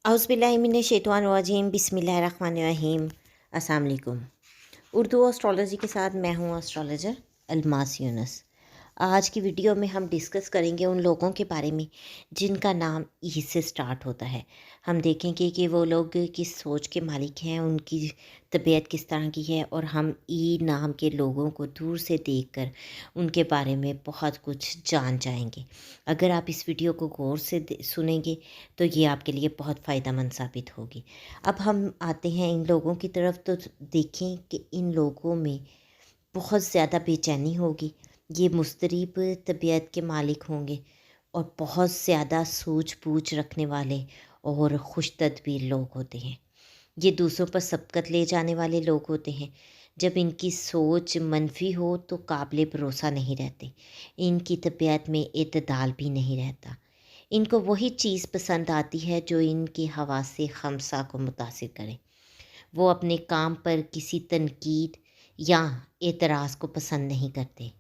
औज़ुबिल्लाहिमिनश्शैतानिर्रजीम बिस्मिल्लाहिर्रहमानिर्रहीम। अस्सलाम वालेकुम। उर्दू एस्ट्रोलॉजी के साथ मैं हूँ एस्ट्रोलॉजर अलमास यूनुस। आज की वीडियो में हम डिस्कस करेंगे उन लोगों के बारे में जिनका नाम ई से स्टार्ट होता है। हम देखेंगे कि वो लोग किस सोच के मालिक हैं, उनकी तबीयत किस तरह की है, और हम ई नाम के लोगों को दूर से देखकर उनके बारे में बहुत कुछ जान जाएंगे। अगर आप इस वीडियो को गौर से सुनेंगे तो ये आपके लिए बहुत फ़ायदेमंद साबित होगी। अब हम आते हैं इन लोगों की तरफ, तो देखें कि इन लोगों में बहुत ज़्यादा बेचैनी होगी। ये मुस्तरिब तबीयत के मालिक होंगे और बहुत ज़्यादा सूझबूझ रखने वाले और खुश तदबीर लोग होते हैं। ये दूसरों पर सबकत ले जाने वाले लोग होते हैं। जब इनकी सोच मनफी हो तो काबिल भरोसा नहीं रहते। इनकी तबीयत में इत्तेदाल भी नहीं रहता। इनको वही चीज़ पसंद आती है जो इनकी हवासे खमसा को मुतासिर करे। वो अपने काम पर किसी तनकीद या एतराज़ को पसंद नहीं करते।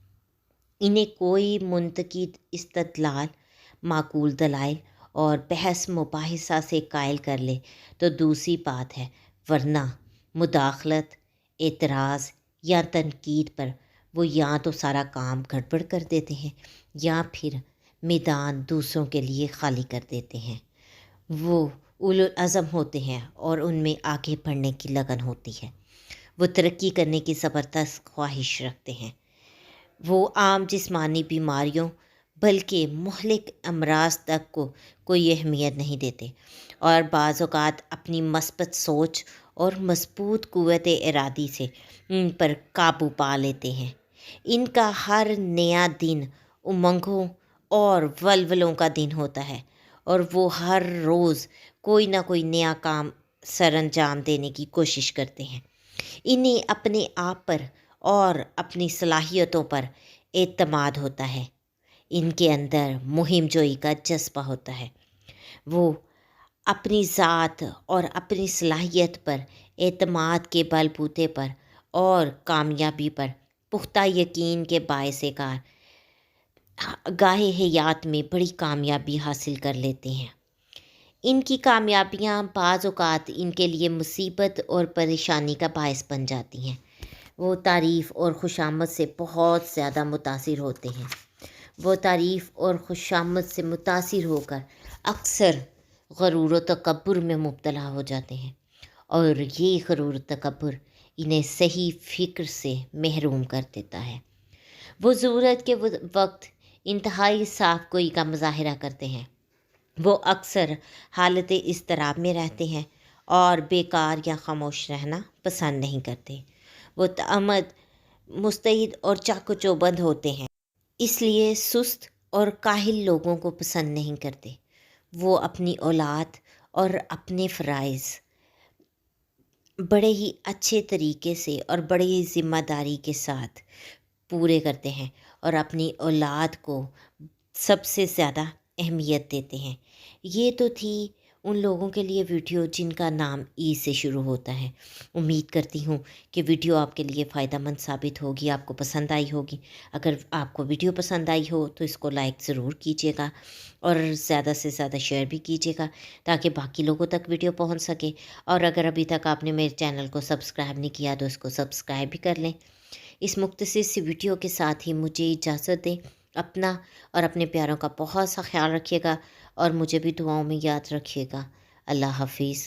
इन्हें कोई मुंतकिद इस्तदलाल, माकूल दलाइल और बहस मुबाहिसा से कायल कर ले तो दूसरी बात है, वरना मुदाखलत, एतराज़ या तनकीद पर वो या तो सारा काम गड़बड़ कर देते हैं या फिर मैदान दूसरों के लिए खाली कर देते हैं। वो उलुल अज़म होते हैं और उनमें आगे बढ़ने की लगन होती है। वो तरक्की करने की ज़बरदस्त ख्वाहिश रखते हैं। वो आम जिस्मानी बीमारियों बल्कि मुहलिक अमराज तक को कोई अहमियत नहीं देते और बाज़ औक़ात अपनी मस्बत सोच और मज़बूत क़ुव्वत इरादी से इन पर काबू पा लेते हैं। इनका हर नया दिन उमंगों और वलवलों का दिन होता है और वो हर रोज़ कोई ना कोई नया काम सरअंजाम देने की कोशिश करते हैं। इन्हें अपने आप पर और अपनी सलाहियतों पर एतमाद होता है। इनके अंदर मुहिम जोई का जज्बा होता है। वो अपनी ज़ात और अपनी सलाहियत पर एतमाद के बलबूते पर और कामयाबी पर पुख्ता यकीन के बायस कार गाहे हयात में बड़ी कामयाबी हासिल कर लेते हैं। इनकी कामयाबियाँ बाज़ औक़ात इनके लिए मुसीबत और परेशानी का बायस बन जाती हैं। वो तारीफ़ और खुशामद से बहुत ज़्यादा मुतासिर होते हैं। वो तारीफ़ और खुशामद से मुतासिर होकर अक्सर ग़रूर व तकब्बुर में मुब्तला हो जाते हैं और ये ग़रूर तकब्बुर इन्हें सही फ़िक्र से महरूम कर देता है। वो ज़रूरत के वक्त इंतहाई साफ़ गोई का मुज़ाहरा करते हैं। वो अक्सर हालत इज़्तिराब में रहते हैं और बेकार या ख़ामोश रहना पसंद नहीं करते। वो तअम्मद, मुस्तैद और चाको चौबंद होते हैं, इसलिए सुस्त और काहिल लोगों को पसंद नहीं करते। वो अपनी औलाद और अपने फ़राइज़ बड़े ही अच्छे तरीके से और बड़ी ही ज़िम्मेदारी के साथ पूरे करते हैं और अपनी औलाद को सबसे ज़्यादा अहमियत देते हैं। ये तो थी उन लोगों के लिए वीडियो जिनका नाम ई से शुरू होता है। उम्मीद करती हूँ कि वीडियो आपके लिए फ़ायदेमंद साबित होगी, आपको पसंद आई होगी। अगर आपको वीडियो पसंद आई हो तो इसको लाइक ज़रूर कीजिएगा और ज़्यादा से ज़्यादा शेयर भी कीजिएगा ताकि बाकी लोगों तक वीडियो पहुँच सके। और अगर अभी तक आपने मेरे चैनल को सब्सक्राइब नहीं किया तो इसको सब्सक्राइब भी कर लें। इस मुख्तसर सी वीडियो के साथ ही मुझे इजाज़त दें। अपना और अपने प्यारों का बहुत सा ख्याल रखिएगा और मुझे भी दुआओं में याद रखिएगा। अल्लाह हाफ़िज़।